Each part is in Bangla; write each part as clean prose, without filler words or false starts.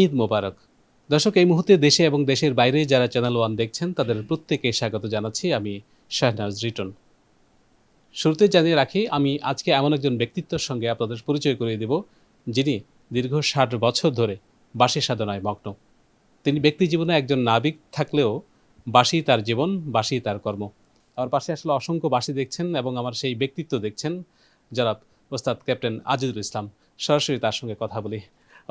ঈদ মোবারক। দর্শক, এই মুহূর্তে দেশে এবং দেশের বাইরে যারা চ্যানেল ওয়ান দেখছেন তাদের প্রত্যেককে স্বাগত জানাচ্ছি আমি শাহনাজ রিটন। শুরুতে জানিয়ে রাখি, আমি আজকে এমন একজন ব্যক্তিত্বের সঙ্গে আপনাদের পরিচয় করিয়ে দেব যিনি দীর্ঘ 60 বছর ধরে বাঁশি সাধনায় মগ্ন। তিনি ব্যক্তি জীবনে একজন নাবিক থাকলেও বাঁশি তার জীবন, বাঁশি তার কর্ম। আমার পাশে আসলে অসংখ্য বাঁশি দেখছেন এবং আমার সেই ব্যক্তিত্ব দেখছেন, যারা ওস্তাদ ক্যাপ্টেন আজিজুল ইসলাম। সরাসরি তার সঙ্গে কথা বলি।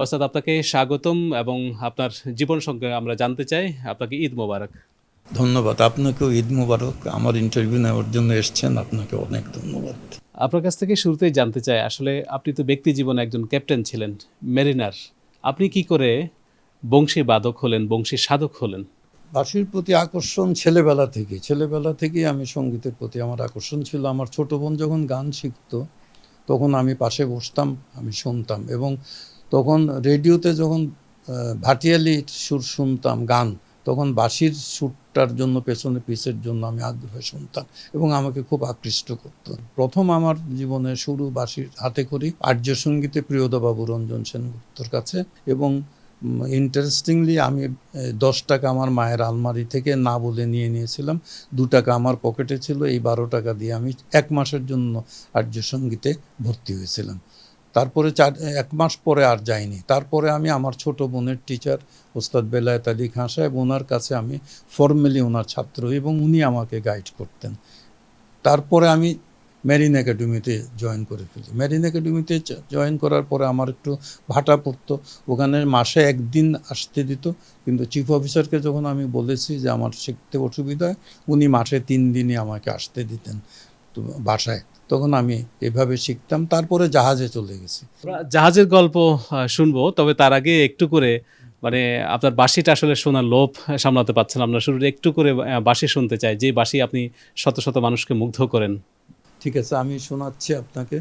ওস্তাদ, আপনাকে স্বাগতম এবং আপনার জীবন সঙ্গে আমরা জানতে চাই। আপনাকে ঈদ মোবারক। ধন্যবাদ, আপনাকেও ঈদ মুবারক। আমার ইন্টারভিউ নেওয়ার জন্য এসেছেন, আপনাকে অনেক ধন্যবাদ। আপনার কাছ থেকে শুরুতেই জানতে চাই, আসলে আপনি তো ব্যক্তি জীবনে একজন ক্যাপ্টেন ছিলেন, মেরিনার। আপনি কি করে বংশী বাদক হলেন, বংশী সাধক হলেন? বাঁশির প্রতি আকর্ষণ ছেলেবেলা থেকেই আমি সঙ্গীতের প্রতি আমার আকর্ষণ ছিল। আমার ছোট বোন যখন গান শিখতো তখন আমি পাশে বসতাম, আমি শুনতাম। এবং তখন রেডিওতে যখন ভাটিয়ালি সুর শুনতাম গান, তখন বাঁশির সুরটার জন্য পেছনে পিসের জন্য আমি আগ্রহে শুনতাম এবং আমাকে খুব আকৃষ্ট করতো। প্রথম আমার জীবনে শুরু বাঁশির হাতে করি আর্য সঙ্গীতে প্রিয়দাবাবু রঞ্জন সেনগুপ্তর কাছে। এবং ইন্টারেস্টিংলি আমি 10 টাকা আমার মায়ের আলমারি থেকে না বলে নিয়ে নিয়েছিলাম। 2 টাকা আমার পকেটে ছিল। এই 12 টাকা দিয়ে আমি 1 মাসের জন্য আর্য সঙ্গীতে ভর্তি হয়েছিলাম। তারপরে 1 মাস পরে আর যাইনি। তারপরে আমি আমার ছোট বোনের টিচার ওস্তাদ বেলায়েত আলী খান সাহেব, ওনার কাছে আমি ফর্মালি ওনার ছাত্র এবং উনি আমাকে গাইড করতেন। তারপরে আমি মেরিন একাডেমিতে জয়েন করে ফেলি। মেরিন একাডেমিতে জয়েন করার পরে আমার একটু ভাটা পড়তো। ওখানে মাসে 1 দিন আসতে দিত, কিন্তু চিফ অফিসারকে যখন আমি বলেছি যে আমার শিখতে অসুবিধা হয়, উনি মাসে 3 দিনই আমাকে আসতে দিতেন তো বাসায়। তখন আমি এভাবে শিখতাম। তারপরে জাহাজে চলে গেছি। আমরা জাহাজের গল্প শুনবো, তবে তার আগে একটু করে মানে আপনার বাঁশিটা আসলে শোনার লোভ সামলাতে পারছেন। আমরা শুরুতে একটু করে বাঁশি শুনতে চাই, যে বাঁশি আপনি শত শত মানুষকে মুগ্ধ করেন। ঠিক আছে, আমি শোনাচ্ছি আপনাকে।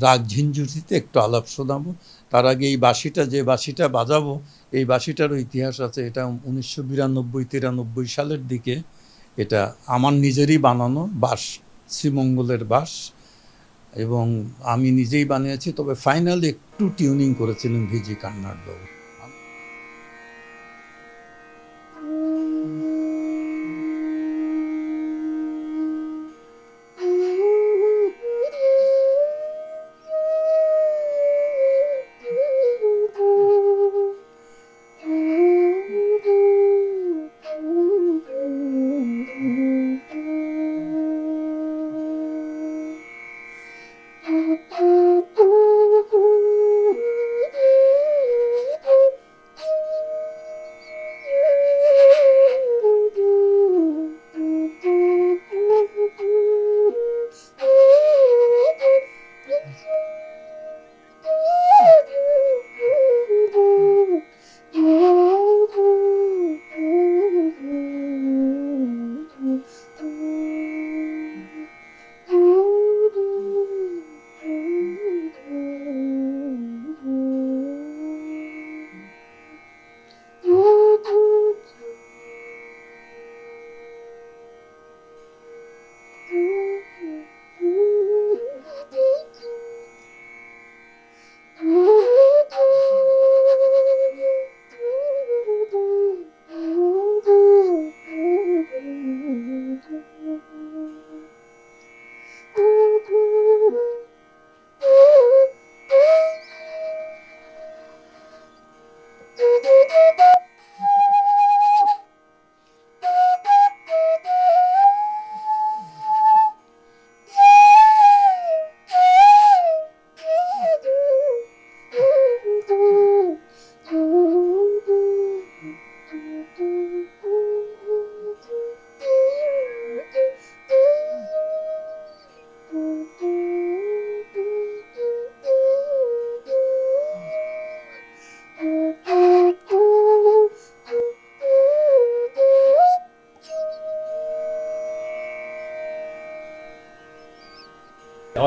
রাগ ঝিঞ্ঝুরিতে একটু আলাপ শোনাবো। তার আগে এই বাঁশিটা, যে বাঁশিটা বাজাবো, এই বাঁশিটারও ইতিহাস আছে। এটা 1992-93 সালের দিকে এটা আমার নিজেরই বানানো বাঁশ, শ্রীমঙ্গলের বাঁশ। এবং আমি নিজেই বানিয়েছি, তবে ফাইনালি একটু টিউনিং করেছিলেন ভিজি কান্নাড বাবু।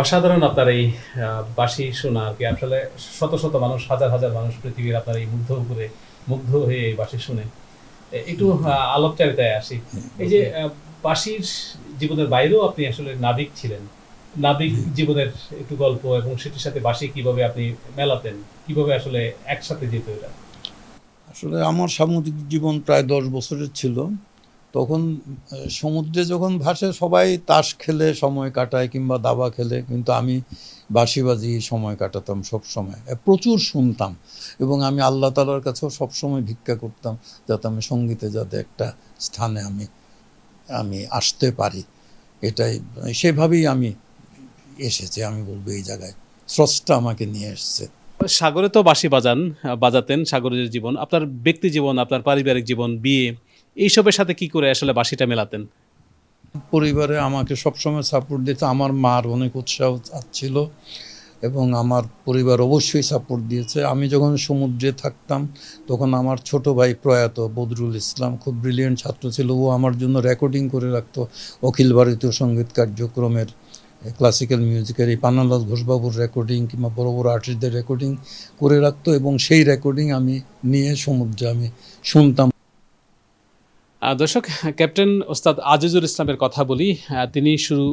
অসাধারণ আপনার এই বাঁশি শোনা আর কি। আসলে শত শত মানুষ, হাজার হাজার মানুষ পৃথিবীর আপনার এই মুগ্ধ হয়ে এই বাঁশি শুনে। একটু আলাপচারিতায় আসি। এই যে বাঁশির জীবনের বাইরেও আপনি আসলে নাবিক ছিলেন। নাবিক জীবনের একটু গল্প এবং সেটির সাথে বাঁশি কিভাবে আপনি মেলাতেন, কিভাবে আসলে একসাথে যেত এটা? আসলে আমার সামুদ্রিক জীবন প্রায় 10 বছরের ছিল। তখন সমুদ্রে যখন ভাসে সবাই তাস খেলে সময় কাটায় কিংবা দাবা খেলে, কিন্তু আমি বাঁশি বাজিয়ে সময় কাটাতাম সবসময়। প্রচুর শুনতাম এবং আমি আল্লাহ তাআলার কাছেও সবসময় ভিক্ষা করতাম যাতে আমি সঙ্গীতে যাতে একটা স্থানে আমি আমি আসতে পারি। এটাই সেভাবেই আমি এসেছি, আমি বলবো এই জায়গায় স্রষ্টা আমাকে নিয়ে এসছে। সাগরে তো বাঁশি বাজাতেন, সাগরের জীবন, আপনার ব্যক্তি জীবন, আপনার পারিবারিক জীবন, বিয়ে, এইসবের সাথে কি করে আসলে বাঁশিটা মেলাতেন? পরিবারে আমাকে সবসময় সাপোর্ট দিতে আমার মার অনেক উৎসাহ ছিল এবং আমার পরিবার অবশ্যই সাপোর্ট দিয়েছে। আমি যখন সমুদ্রে থাকতাম তখন আমার ছোট ভাই প্রয়াত বদরুল ইসলাম খুব ব্রিলিয়েন্ট ছাত্র ছিল, ও আমার জন্য রেকর্ডিং করে রাখতো অখিল ভারতীয় সঙ্গীত কার্যক্রমের ক্লাসিক্যাল মিউজিকের এই পান্নালাল ঘোষবাবুর রেকর্ডিং কিংবা বড় বড় আর্টিস্টদের রেকর্ডিং করে রাখতো এবং সেই রেকর্ডিং আমি নিয়ে সমুদ্রে আমি শুনতাম। দর্শক, ক্যাপ্টেন ওস্তাদ আজিজুল ইসলামের কথা বলি। তিনি শুধু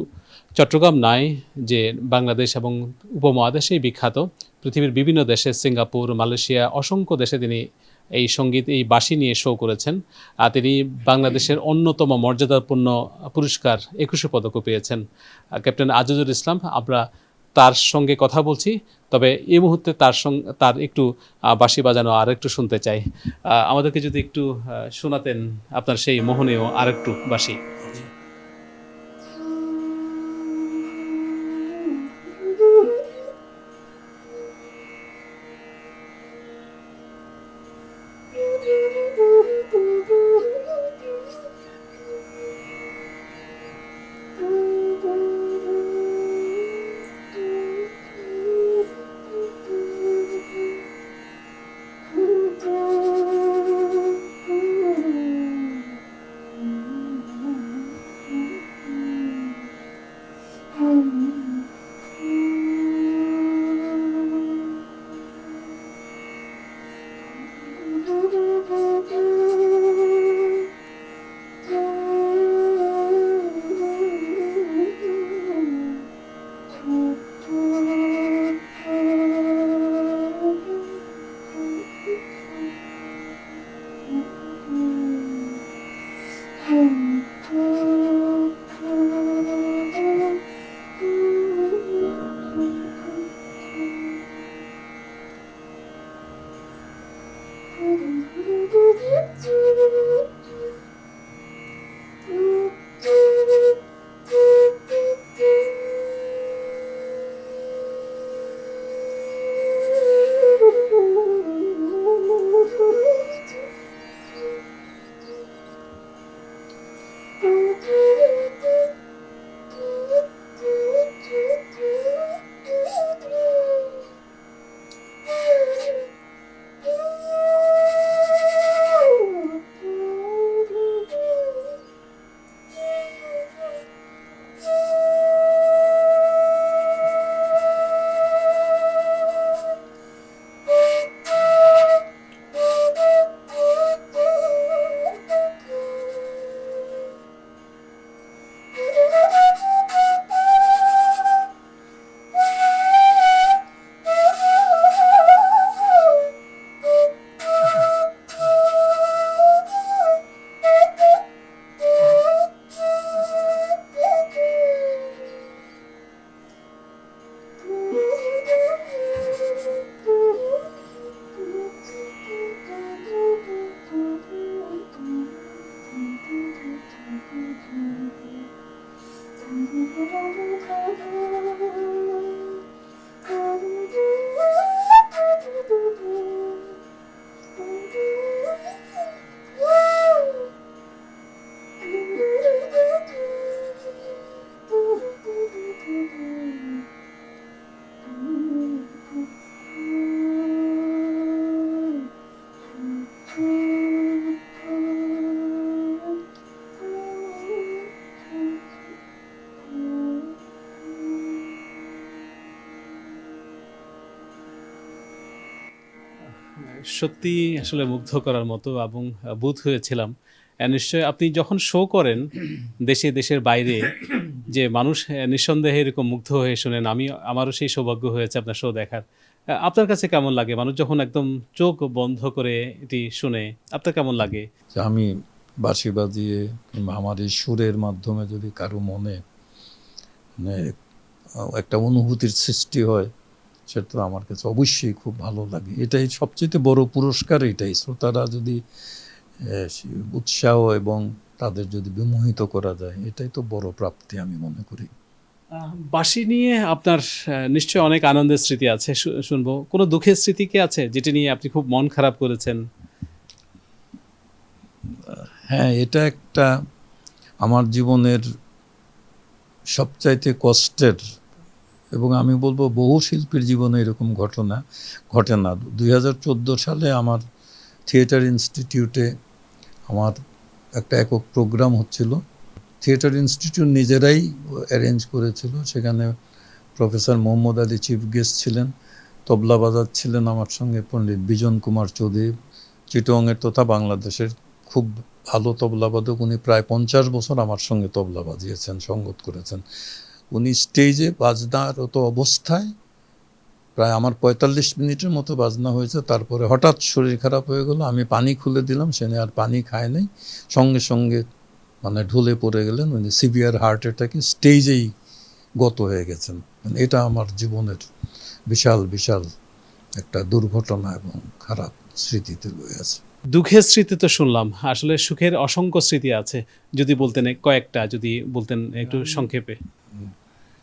চট্টগ্রাম নয়, যে বাংলাদেশ এবং উপমহাদেশেই বিখ্যাত, পৃথিবীর বিভিন্ন দেশে, সিঙ্গাপুর, মালয়েশিয়া, অসংখ্য দেশে তিনি এই সঙ্গীত, এই বাঁশি নিয়ে শো করেছেন। তিনি বাংলাদেশের অন্যতম মর্যাদাপূর্ণ পুরস্কার 21 পদকও পেয়েছেন। ক্যাপ্টেন আজিজুল ইসলাম, আমরা তার সঙ্গে কথা বলছি, তবে এই মুহূর্তে তার একটু বাঁশি বাজানো আর একটু শুনতে চাই। আমাদেরকে যদি একটু শোনাতেন আপনার সেই মোহনীয় আর একটু বাঁশি। সত্যি আসলে মুগ্ধ করার মতো, এবং বুঁদ হয়েছিলাম। নিশ্চয়ই আপনি যখন শো করেন দেশে দেশের বাইরে, যে মানুষ নিঃসন্দেহে এরকম মুগ্ধ হয়ে শোনেন, আমারও সেই সৌভাগ্য হয়েছে আপনার শো দেখার। আপনার কাছে কেমন লাগে মানুষ যখন একদম চোখ বন্ধ করে এটি শুনে, আপনার কেমন লাগে? যে আমি বাঁশি বাজিয়ে কিংবা আমার এই সুরের মাধ্যমে যদি কারো মনে মানে একটা অনুভূতির সৃষ্টি হয়, সেটা তো আমার কাছে অবশ্যই খুব ভালো লাগে। এটাই সবচেয়ে বড় পুরস্কার, এটাই। শ্রোতারা যদি উৎসাহ এবং তাদের যদি বিমোহিত করা যায়, এটাই তো বড় প্রাপ্তি আমি মনে করি। বাঁশি নিয়ে আপনার নিশ্চয়ই অনেক আনন্দের স্মৃতি আছে, শুনবো। কোনো দুঃখের স্মৃতি কি আছে যেটি নিয়ে আপনি খুব মন খারাপ করেছেন? হ্যাঁ, এটা একটা আমার জীবনের সবচাইতে কষ্টের, এবং আমি বলবো বহু শিল্পীর জীবনে এরকম ঘটে না। 2014 সালে আমার থিয়েটার ইনস্টিটিউটে আমার একটা একক প্রোগ্রাম হচ্ছিল। থিয়েটার ইনস্টিটিউট নিজেরাই অ্যারেঞ্জ করেছিল। সেখানে professor Mohammad Ali chief guest ছিলেন, তবলা বাজাচ্ছিলেন আমার সঙ্গে পণ্ডিত বিজন কুমার চৌধুরী, চিটংয়ের তথা বাংলাদেশের খুব ভালো তবলাবাদক। উনি প্রায় 50 বছর আমার সঙ্গে তবলা বাজিয়েছেন, সঙ্গত করেছেন। উনি স্টেজে বাজনারত অবস্থায় প্রায় আমার 45 মিনিটের মতো বাজনা হয়েছে। তারপরে হঠাৎ শরীর খারাপ হয়ে গেল, আমি পানি খুলে দিলাম, সে আর পানি খায় নাই, সঙ্গে সঙ্গে মানে ঢলে পড়ে গেলেন। উনি সিভিয়ার হার্ট অ্যাটাকে স্টেজেই গত হয়ে গেছেন। এটা আমার জীবনের বিশাল বিশাল একটা দুর্ঘটনা এবং খারাপ স্মৃতিতে রয়ে আছে। দুঃখের স্মৃতি তো শুনলাম, আসলে সুখের অসংখ্য স্মৃতি আছে। যদি বলতেন কয়েকটা, যদি বলতেন একটু সংক্ষেপে।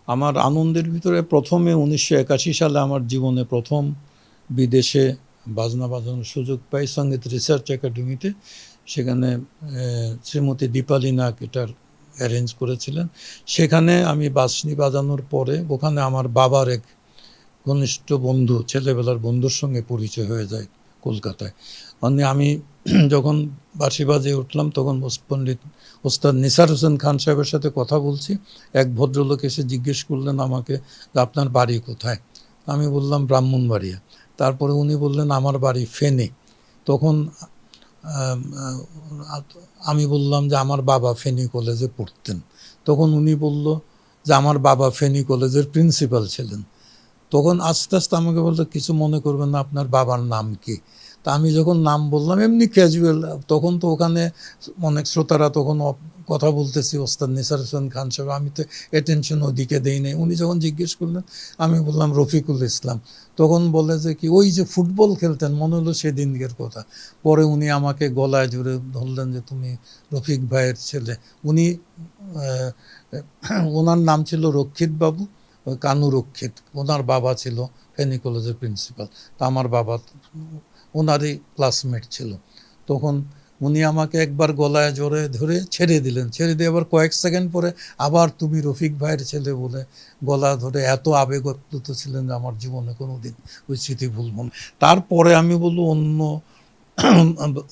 আমার আনন্দের ভিতরে প্রথমে 1981 সালে আমার জীবনে প্রথম বিদেশে বাজনা বাজানোর সুযোগ পাই সঙ্গীত রিসার্চ একাডেমিতে। সেখানে শ্রীমতী দীপালি নাগ এটার অ্যারেঞ্জ করেছিলেন। সেখানে আমি বাঁশি বাজানোর পরে ওখানে আমার বাবার এক ঘনিষ্ঠ বন্ধু, ছেলেবেলার বন্ধুর সঙ্গে পরিচয় হয়ে যায় কলকাতায়। মানে আমি যখন বাঁশি বাজিয়ে উঠলাম তখন পণ্ডিত ওস্তাদ নিসার হোসেন খান সাহেবের সাথে কথা বলছি। এক ভদ্রলোক এসে জিজ্ঞেস করলেন আমাকে যে আপনার বাড়ি কোথায়। আমি বললাম ব্রাহ্মণবাড়িয়া। তারপরে উনি বললেন আমার বাড়ি ফেনী। তখন আমি বললাম যে আমার বাবা ফেনী কলেজে পড়তেন। তখন উনি বলল যে আমার বাবা ফেনী কলেজের প্রিন্সিপাল ছিলেন। তখন আস্তে আস্তে আমাকে বলতো কিছু মনে করবেন না, আপনার বাবার নাম কি? তা আমি যখন নাম বললাম এমনি ক্যাজুয়াল, তখন তো ওখানে অনেক শ্রোতারা তখন কথা বলতেছি ওস্তাদ নিসার হোসেন খান সাহেব, আমি তো অ্যাটেনশন ওদিকে দেই নাই। উনি যখন জিজ্ঞেস করলেন আমি বললাম রফিকুল ইসলাম। তখন বলে যে কি ওই যে ফুটবল খেলতেন, মনে হলো সেদিনকের কথা। পরে উনি আমাকে গলায় জুড়ে ধরলেন যে তুমি রফিক ভাইয়ের ছেলে। উনি ওনার নাম ছিল রক্ষিত বাবু, কানু রক্ষিত। ওনার বাবা ছিল ফেনী কলেজের প্রিন্সিপাল। তা আমার বাবা ওনারই ক্লাসমেট ছিল। তখন উনি আমাকে একবার গলায় জোরে ধরে ছেড়ে দিলেন, ছেড়ে দিয়ে আবার কয়েক সেকেন্ড পরে আবার তুমি রফিক ভাইয়ের ছেলে বলে গলা ধরে এত আবেগপ্লুত ছিলেন যে আমার জীবনে কোনো দিন ওই স্মৃতি ভুলব না। তারপরে আমি বলবো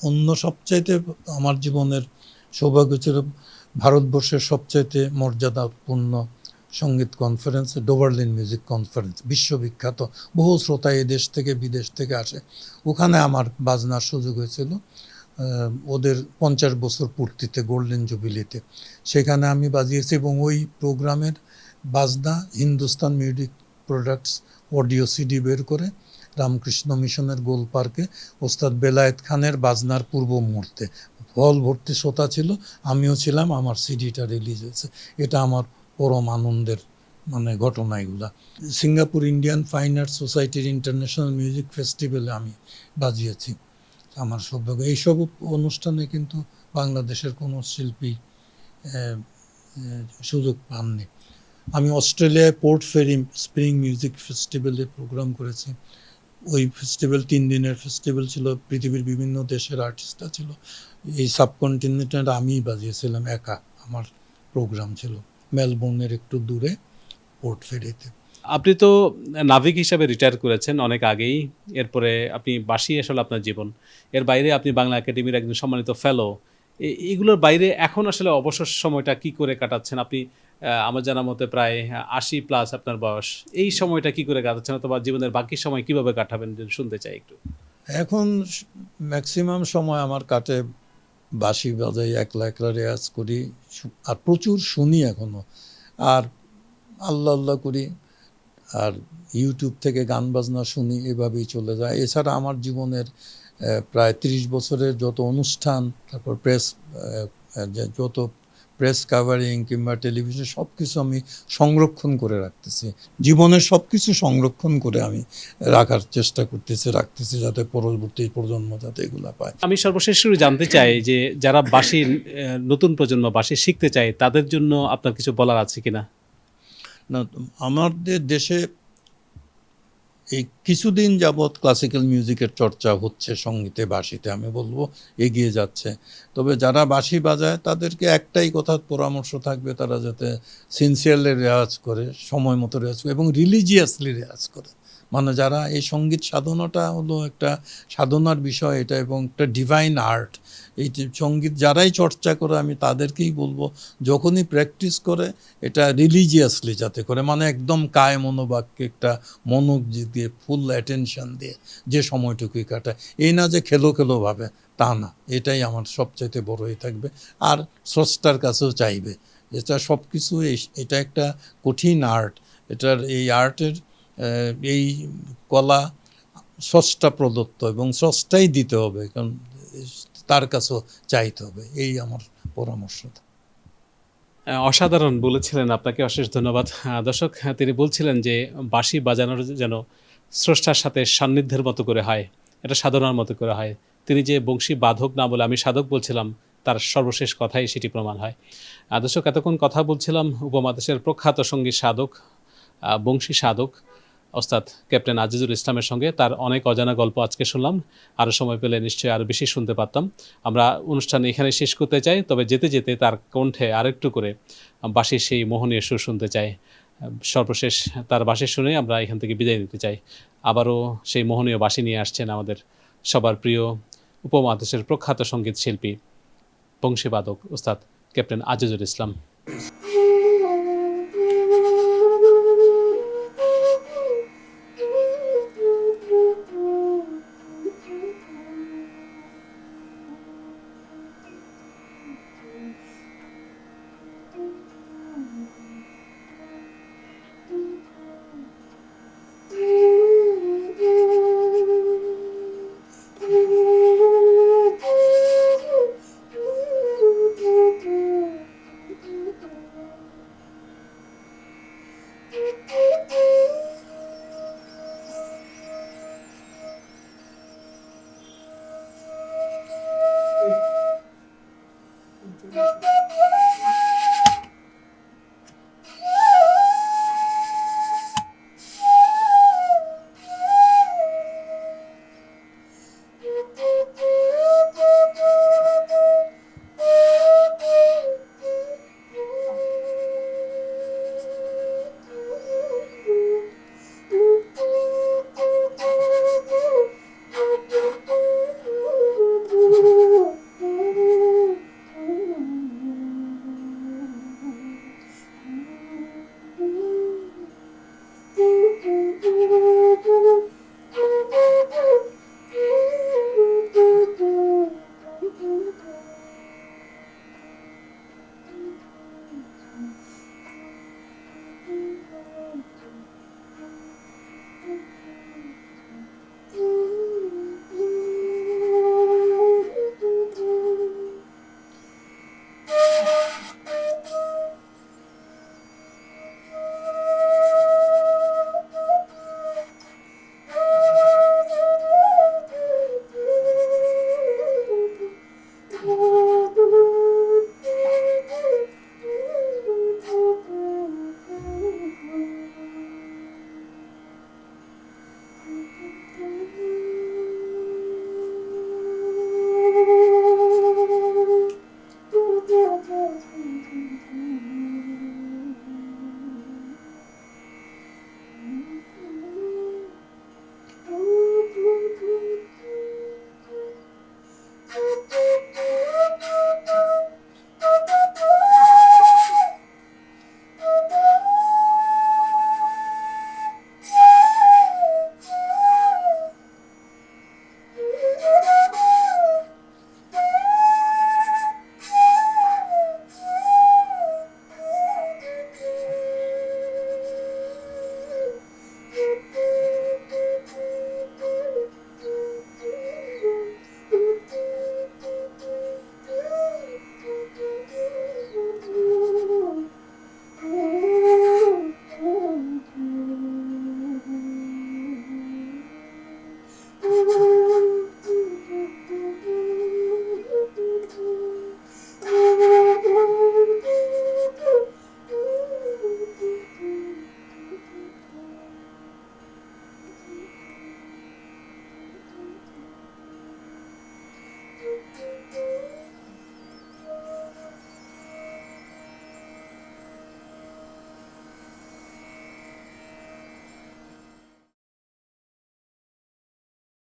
অন্য সবচাইতে আমার জীবনের সৌভাগ্য ছিল ভারতবর্ষের সবচাইতে মর্যাদাপূর্ণ সঙ্গীত কনফারেন্স, ডোভারলিন মিউজিক কনফারেন্স, বিশ্ববিখ্যাত। বহু শ্রোতা এদেশ থেকে বিদেশ থেকে আসে। ওখানে আমার বাজনার সুযোগ হয়েছিল ওদের 50 বছর পূর্তিতে, গোল্ডেন জুবিলিতে। সেখানে আমি বাজিয়েছি এবং ওই প্রোগ্রামের বাজনা Hindustan music products audio CD বের করে রামকৃষ্ণ মিশনের গোল পার্কে ওস্তাদ বেলায়েত খানের বাজনার পূর্ব মুহূর্তে হল ভর্তি শ্রোতা ছিল, আমিও ছিলাম, আমার সিডিটা রিলিজ হয়েছে। এটা আমার পরম আনন্দের মানে ঘটনা এগুলা। সিঙ্গাপুর ইন্ডিয়ান ফাইন আর্টস সোসাইটির ইন্টারন্যাশনাল মিউজিক ফেস্টিভ্যালে আমি বাজিয়েছি। আমার সৌভাগ্য। এইসব অনুষ্ঠানে কিন্তু বাংলাদেশের কোনো শিল্পী সুযোগ পাননি। আমি অস্ট্রেলিয়ায় পোর্ট ফেরি স্প্রিং মিউজিক ফেস্টিভ্যালে প্রোগ্রাম করেছি। ওই ফেস্টিভ্যাল 3 দিনের ফেস্টিভ্যাল ছিল, পৃথিবীর বিভিন্ন দেশের আর্টিস্টরা ছিল। এই সাবকন্টিনেন্টের আমিই বাজিয়েছিলাম একা, আমার প্রোগ্রাম ছিল মেলবোর্নের একটু দূরে পোর্ট ফেরিতে। আপনি তো নাবিক হিসাবে রিটায়ার করেছেন অনেক আগেই। এরপরে আপনি বাঁশি আসলে আপনার জীবন। এর বাইরে আপনি বাংলা একাডেমির একজন সম্মানিত ফেলো। এগুলোর বাইরে এখন আসলে অবসর সময়টা কি করে কাটাচ্ছেন আপনি? আমার জানা মতে প্রায় 80+ আপনার বয়স। এই সময়টা কি করে কাটাচ্ছেন, অথবা জীবনের বাকি সময় কিভাবে কাটাবেন যদি শুনতে চাই একটু। এখন ম্যাক্সিমাম সময় আমার কাটে বাঁশি বাজাই, একলা একলা রেয়াজ করি, আর প্রচুর শুনি এখনো। আর আল্লাহ আল্লাহ করি। আর ইউটিউব থেকে গান বাজনা শুনি, এভাবেই চলে যায়। এছাড়া আমার জীবনের প্রায় 30 বছরের যত অনুষ্ঠান, তারপর প্রেস, যত প্রেস কাভারিং কিংবা টেলিভিশন, সব কিছু আমি সংরক্ষণ করে রাখতেছি। জীবনের সব কিছু সংরক্ষণ করে আমি রাখার চেষ্টা করতেছি, রাখতেছি, যাতে পরবর্তী প্রজন্ম যাতে এগুলা পায়। আমি সর্বশেষ শুরু জানতে চাই যে যারা বাঁশি নতুন প্রজন্ম বাঁশি শিখতে চায় তাদের জন্য আপনার কিছু বলার আছে কিনা? না, আমাদের দেশে এই কিছুদিন যাবৎ ক্লাসিক্যাল মিউজিকের চর্চা হচ্ছে, সঙ্গীতে, বাঁশিতে, আমি বলবো এগিয়ে যাচ্ছে। তবে যারা বাঁশি বাজায় তাদেরকে একটাই কথা পরামর্শ থাকবে, তারা যাতে সিনসিয়ারলি রেওয়াজ করে, সময় মতো রেওয়াজ করে এবং রিলিজিয়াসলি রেওয়াজ করে। মানে যারা এই সঙ্গীত সাধনাটা হলো একটা সাধনার বিষয় এটা, এবং একটা ডিভাইন আর্ট। এই যে সঙ্গীত যারাই চর্চা করে আমি তাদেরকেই বলবো, যখনই প্র্যাকটিস করে এটা রিলিজিয়াসলি যাতে করে, মানে একদম কায় মনোবাক্যে একটা মনোযোগ দিয়ে ফুল অ্যাটেনশন দিয়ে যে সময়টুকুই কাটায়, এই না যে খেলো খেলো ভাবে, তা না। এটাই আমার সবচাইতে বড়ই থাকবে। আর স্রষ্টার কাছেও চাইবে, এটা সব কিছু, এটা একটা কঠিন আর্ট। এটার এই আর্টের এই কলা স্রষ্টা প্রদত্ত, এবং স্রষ্টাই দিতে হবে, কারণ তার কাছেও চাইতে হবে। এই আমার পরামর্শ। অসাধারণ বলেছিলেন, আপনাকে অশেষ ধন্যবাদ। দর্শক, তিনি বলছিলেন যে বাঁশি বাজানোর যেন স্রষ্টার সাথে সান্নিধ্যের মতো করে হয়, এটা সাধনার মতো করে হয়। তিনি যে বংশী বাদক না বলে আমি সাধক বলছিলাম, তার সর্বশেষ কথাই সেটি প্রমাণ হয়। দর্শক, এতক্ষণ কথা বলছিলাম উপমহাদেশের প্রখ্যাত সঙ্গীত সাধক, বংশী সাধক ওস্তাদ ক্যাপ্টেন আজিজুল ইসলামের সঙ্গে। তার অনেক অজানা গল্প আজকে শুনলাম, আরও সময় পেলে নিশ্চয়ই আরও বেশি শুনতে পারতাম। আমরা অনুষ্ঠান এখানে শেষ করতে চাই, তবে যেতে যেতে তার কণ্ঠে আরেকটু করে বাঁশির সেই মোহনীয় সুর শুনতে চাই। সর্বশেষ তার বাঁশি শুনে আমরা এখান থেকে বিদায় নিতে চাই। আবারও সেই মোহনীয় বাঁশি নিয়ে আসছেন আমাদের সবার প্রিয় উপমহাদেশের প্রখ্যাত সঙ্গীত শিল্পী বংশীবাদক ওস্তাদ ক্যাপ্টেন আজিজুল ইসলাম।